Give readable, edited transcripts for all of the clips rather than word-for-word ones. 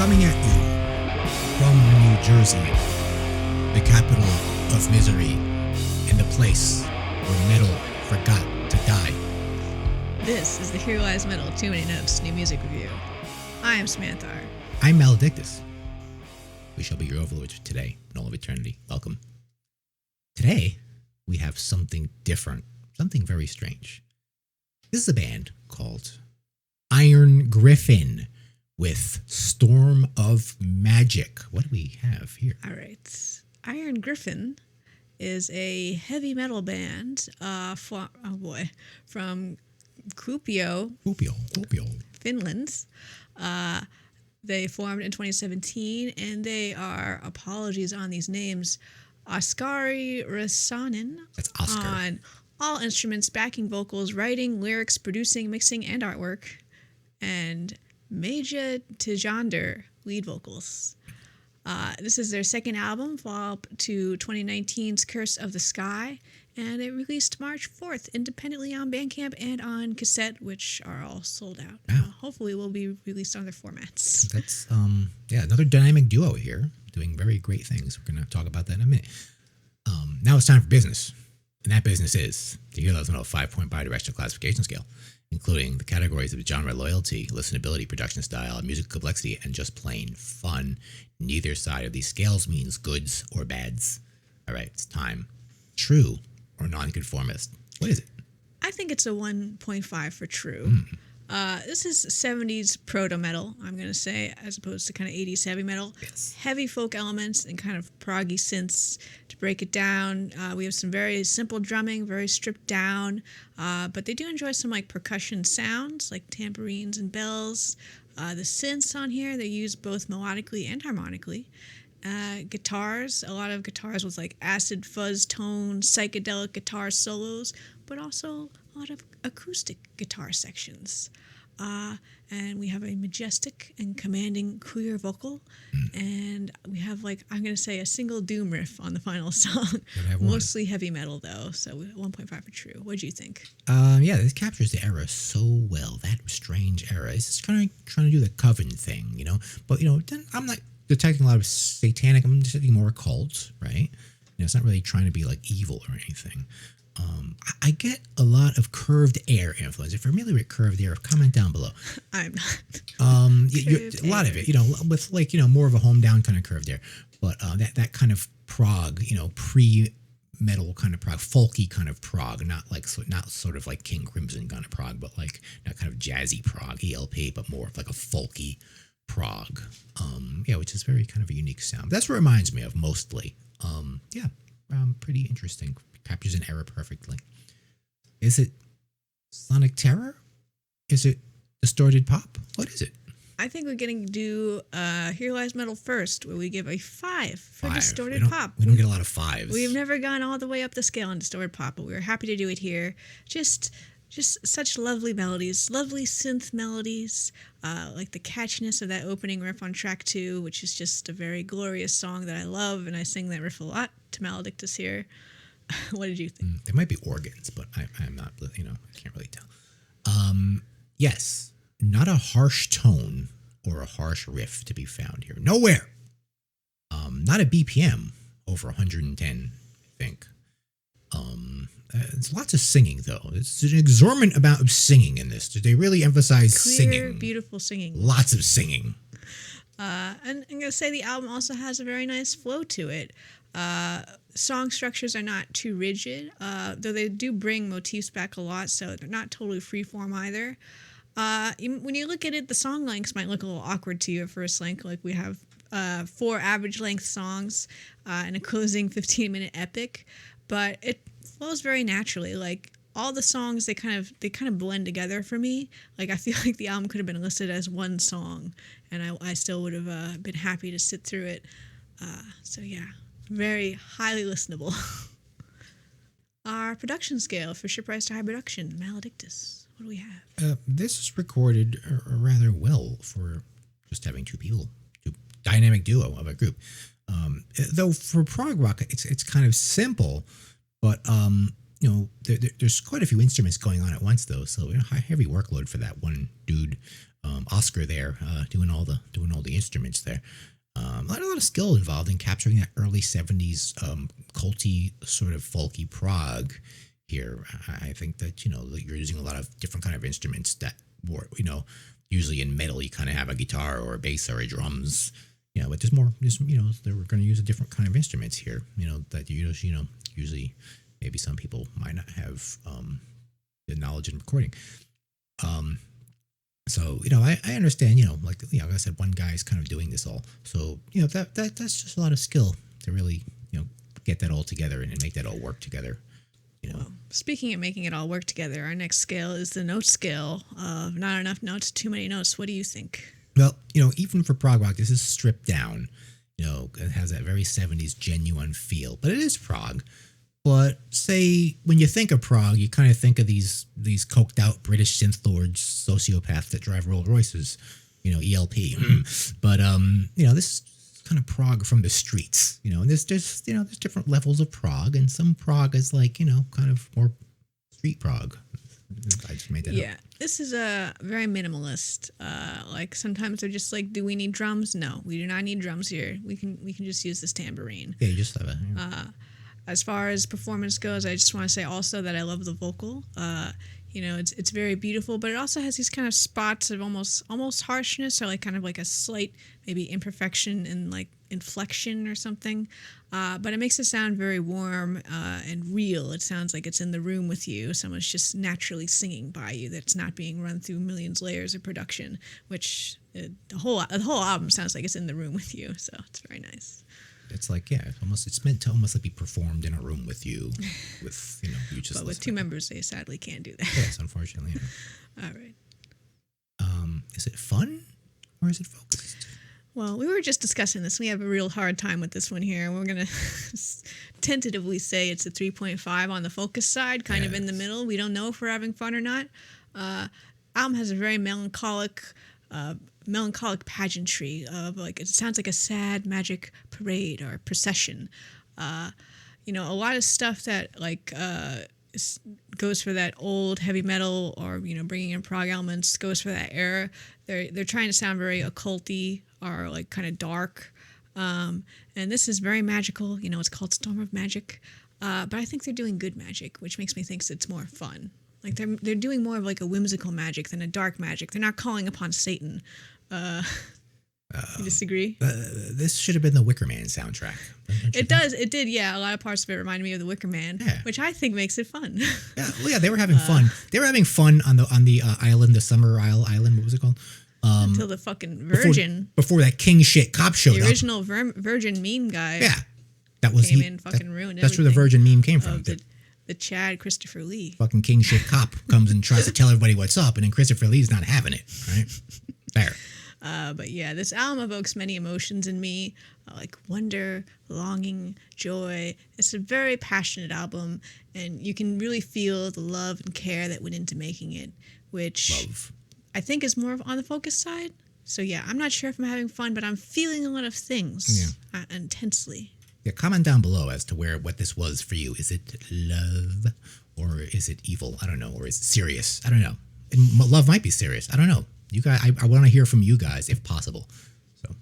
Coming at you from New Jersey, the capital of misery, and the place where metal forgot to die. This is the Here Lies Metal 2 Many Notes New Music Review. I am Samantha. I'm Maledictus. We shall be your overlords today and all of eternity. Welcome. Today, we have something different, something very strange. This is a band called Iron Griffin with Storm of Magic. What do we have here? All right. Iron Griffin is a heavy metal band from Kuopio, Finland. They formed in 2017, and they are, apologies on these names, Oskari Rasanen. That's Oscar. On all instruments, backing vocals, writing, lyrics, producing, mixing, and artwork. And Maja Tijander, lead vocals. This is their second album, follow-up to 2019's Curse of the Sky, and it released March 4th independently on Bandcamp and on cassette, which are all sold out. Wow. Hopefully will be released on other formats. That's another dynamic duo here, doing very great things. We're going to talk about that in a minute. Now it's time for business, and that business is the Here Lies Metal 5-point bidirectional classification scale, including the categories of genre loyalty, listenability, production style, musical complexity, and just plain fun. Neither side of these scales means goods or bads. All right, it's time. True or nonconformist? What is it? I think it's a 1.5 for true. This is 70s proto-metal, I'm going to say, as opposed to kind of 80s heavy metal. Yes. Heavy folk elements and kind of proggy synths. To break it down, we have some very simple drumming, very stripped down, but they do enjoy some like percussion sounds, like tambourines and bells. The synths on here, they use both melodically and harmonically. Guitars, a lot of guitars with like acid fuzz tone, psychedelic guitar solos, but also a lot of acoustic guitar sections. And we have a majestic and commanding clear vocal, and we have like, I'm going to say, a single doom riff on the final song. Mostly heavy metal though, so 1.5 for true. What'd you think? Yeah, this captures the era so well, that strange era. It's just kind of trying to do the Coven thing, you know? But, you know, I'm not detecting a lot of satanic, I'm detecting more occult, right? You know, it's not really trying to be like evil or anything. I get a lot of Curved Air influence. If you're familiar with Curved Air, comment down below. I'm not. A lot of it, you know, with like, you know, more of a home down kind of Curved Air, but that kind of prog, you know, pre-metal kind of prog, folky kind of prog, not sort of like King Crimson kind of prog, but like that kind of jazzy prog, ELP, but more of like a folky prog, which is very kind of a unique sound. That's what it reminds me of mostly. Pretty interesting. Captures an era perfectly. Is it Sonic Terror? Is it distorted pop? What is it? I think we're going to do Here Lies Metal first, where we give a 5 for distorted pop. We don't get a lot of 5s. We've never gone all the way up the scale on distorted pop, but we were happy to do it here. Just such lovely melodies, lovely synth melodies, like the catchiness of that opening riff on track 2, which is just a very glorious song that I love, and I sing that riff a lot to Maledictus here. What did you think? There might be organs, but I'm not, you know, I can't really tell. Yes, not a harsh tone or a harsh riff to be found here. Nowhere. Not a BPM over 110, I think. It's lots of singing, though. It's an exorbitant amount of singing in this. They really emphasize Clear, singing. Beautiful singing. Lots of singing. And I'm going to say the album also has a very nice flow to it. Song structures are not too rigid, though they do bring motifs back a lot, so they're not totally freeform either. When you look at it, the song lengths might look a little awkward to you at first. Like we have 4 average length songs and a closing 15-minute epic, but it flows very naturally. Like all the songs, they kind of blend together for me. Like I feel like the album could have been listed as one song, and I still would have been happy to sit through it. So yeah. Very highly listenable. Our production scale for Ship Rise to High Production, Maledictus. What do we have? This is recorded rather well for just having 2 people, dynamic duo of a group. Though for prog rock, it's kind of simple, but you know, there's quite a few instruments going on at once, though, so heavy workload for that one dude. Oscar there, doing all the instruments there. A lot of skill involved in capturing that early '70s culty sort of folky prog. Here, I think that you're using a lot of different kind of instruments that were usually in metal you kind of have a guitar or a bass or a drums. But there's more. They were going to use a different kind of instruments here. That usually maybe some people might not have the knowledge in recording. So I understand. Like I said, one guy is kind of doing this all. So that's just a lot of skill to really get that all together and make that all work together. Well, speaking of making it all work together, our next scale is the note scale of not enough notes, too many notes. What do you think? Well, even for prog rock, this is stripped down. It has that very '70s genuine feel, but it is prog. But say when you think of prog, you kind of think of these coked out British synth lords, sociopaths that drive Rolls Royces, ELP. But this is kind of prog from the streets. And there's just there's different levels of prog, and some prog is like kind of more street prog. I just made that up. Yeah, this is a very minimalist. Like sometimes they're just like, do we need drums? No, we do not need drums here. We can just use this tambourine. Yeah, you just have it. As far as performance goes, I just want to say also that I love the vocal. It's very beautiful, but it also has these kind of spots of almost harshness, or like kind of like a slight maybe imperfection in like inflection or something. But it makes it sound very warm and real. It sounds like it's in the room with you. Someone's just naturally singing by you. That's not being run through millions layers of production. Which the whole album sounds like it's in the room with you. So it's very nice. It's like, it's meant to almost like be performed in a room with you, with, you just. But with two members, they sadly can't do that. Yes, unfortunately. All right. Is it fun or is it focused? Well, we were just discussing this. We have a real hard time with this one here. We're going to tentatively say it's a 3.5 on the focus side, kind of in the middle. We don't know if we're having fun or not. Album has a very melancholic pageantry of like, it sounds like a sad magic parade or procession. A lot of stuff that like goes for that old heavy metal or bringing in prog elements goes for that era. They're trying to sound very occulty or like kind of dark. And this is very magical. It's called Storm of Magic. But I think they're doing good magic, which makes me think it's more fun. Like they're doing more of like a whimsical magic than a dark magic. They're not calling upon Satan. You disagree? This should have been the Wicker Man soundtrack. It does. It did. Yeah, a lot of parts of it reminded me of the Wicker Man, which I think makes it fun. They were having fun. They were having fun on the island, the Summer Island. What was it called? Until the fucking Virgin before that king shit cop showed up. The original Virgin meme guy. Yeah, that was came in, fucking ruined. That's where the Virgin meme came from. The Chad Christopher Lee. Fucking king shit cop comes and tries to tell everybody what's up, and then Christopher Lee's not having it. Right there. But yeah, this album evokes many emotions in me, like wonder, longing, joy. It's a very passionate album, and you can really feel the love and care that went into making it, which I think is more on the focus side. So yeah, I'm not sure if I'm having fun, but I'm feeling a lot of things intensely. Yeah, comment down below as to what this was for you. Is it love or is it evil? I don't know. Or is it serious? I don't know. And love might be serious. I don't know. You guys, I want to hear from you guys if possible. So,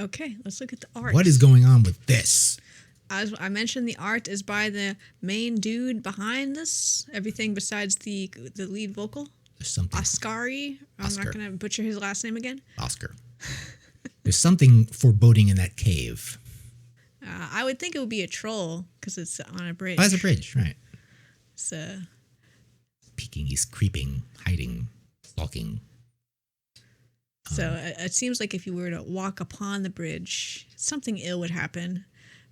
okay, let's look at the art. What is going on with this? As I mentioned, the art is by the main dude behind this. Everything besides the lead vocal. There's something. Oscar. I'm not going to butcher his last name again. Oscar. There's something foreboding in that cave. I would think it would be a troll because it's on a bridge. Oh, it's a bridge, right. So. Peeking, he's creeping, hiding, stalking. So it seems like if you were to walk upon the bridge, something ill would happen.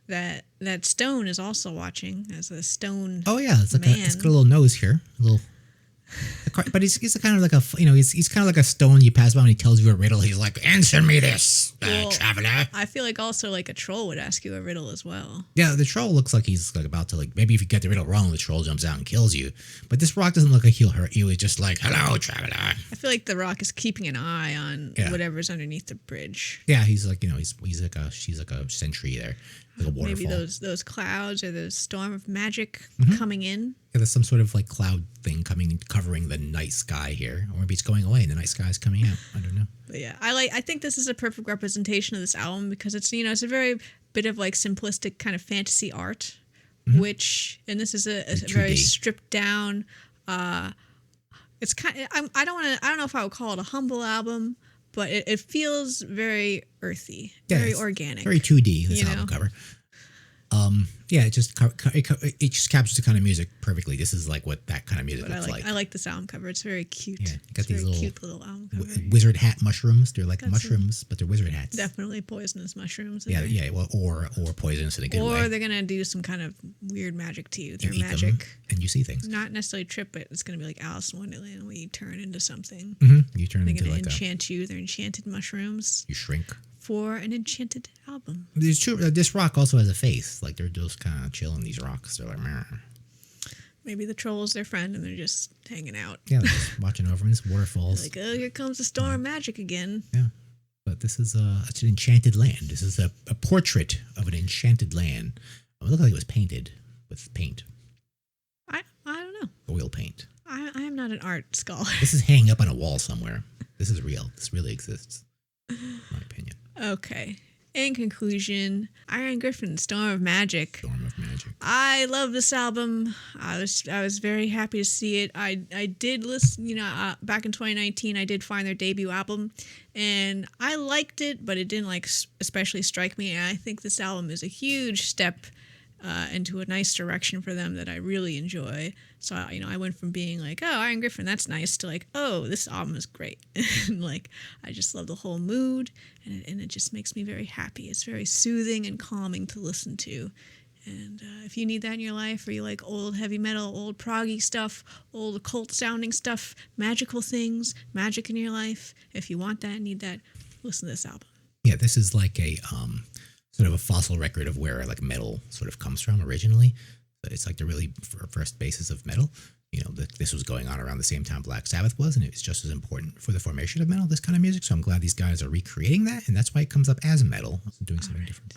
That stone is also watching as a stone. Oh yeah, it's got a little nose here, a little. But he's kind of like he's kind of like a stone you pass by when he tells you a riddle. He's like, answer me this, traveler. I feel like also like a troll would ask you a riddle as well. Yeah, the troll looks like he's like about to maybe if you get the riddle wrong, the troll jumps out and kills you. But this rock doesn't look like he'll hurt you. It's just like, hello, traveler. I feel like the rock is keeping an eye on whatever's underneath the bridge. Yeah, he's like she's like a sentry there, like a waterfall. Maybe those clouds or the storm of magic coming in. there's some sort of like cloud thing covering the night sky here, or maybe it's going away and the night sky is coming out. I don't know. But yeah, I think this is a perfect representation of this album because it's it's a very bit of like simplistic kind of fantasy art, which and this is a very stripped down. It's kind of, I don't know if I would call it a humble album, but it feels very earthy, very organic, very 2D. This album cover. Yeah, it just captures the kind of music perfectly. This is like what that kind of music looks like. I like this album cover. It's very cute. Yeah, got these cute little album cover. Wizard hat mushrooms. They're like mushrooms, but they're wizard hats. Definitely poisonous mushrooms. Yeah. Well, or poisonous in a good way. Or they're gonna do some kind of weird magic to you. They're you magic, them and you see things. Not necessarily trip, but it's gonna be like Alice in Wonderland where you turn into something. You turn they're into gonna like enchant you. They're enchanted mushrooms. You shrink. For an enchanted album. It's true. This rock also has a face. Like they're just kind of chilling. These rocks. They're like, meh. Maybe the troll is their friend, and they're just hanging out. Yeah, they're just watching over these waterfalls. Like, oh, here comes the storm of magic again. Yeah, but this is it's an enchanted land. This is a portrait of an enchanted land. It looked like it was painted with paint. I don't know. Oil paint. I am not an art scholar. This is hanging up on a wall somewhere. This is real. This really exists. In my opinion. Okay. In conclusion, Iron Griffin, Storm of Magic. Storm of Magic. I love this album. I was very happy to see it. I did listen, back in 2019, I did find their debut album, and I liked it, but it didn't especially strike me. And I think this album is a huge step into a nice direction for them that I really enjoy. So, I went from being like, oh, Iron Griffin, that's nice, to like, oh, this album is great. And like, I just love the whole mood, and it just makes me very happy. It's very soothing and calming to listen to. And if you need that in your life, or you like old heavy metal, old proggy stuff, old occult sounding stuff, magical things, magic in your life, if you want that, need that, listen to this album. Yeah, this is like a sort of a fossil record of where like metal sort of comes from originally. It's like the really first basis of metal. This was going on around the same time Black Sabbath was, and it was just as important for the formation of metal, this kind of music. So I'm glad these guys are recreating that, and that's why it comes up as metal, doing something different.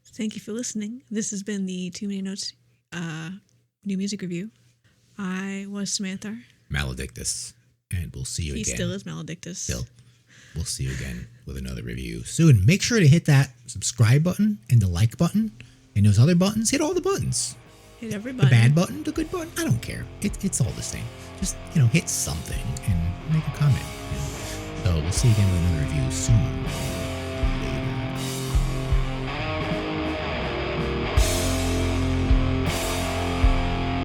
Thank you for listening. This has been the 2 Minute Notes new music review. I was Samantha. Maledictus, and we'll see you again. He still is Maledictus. Still. We'll see you again with another review soon. Make sure to hit that subscribe button and the like button and those other buttons. Hit all the buttons. Hit every button. The bad button, the good button. I don't care. It's all the same. Just, hit something and make a comment. So we'll see you again with another review soon.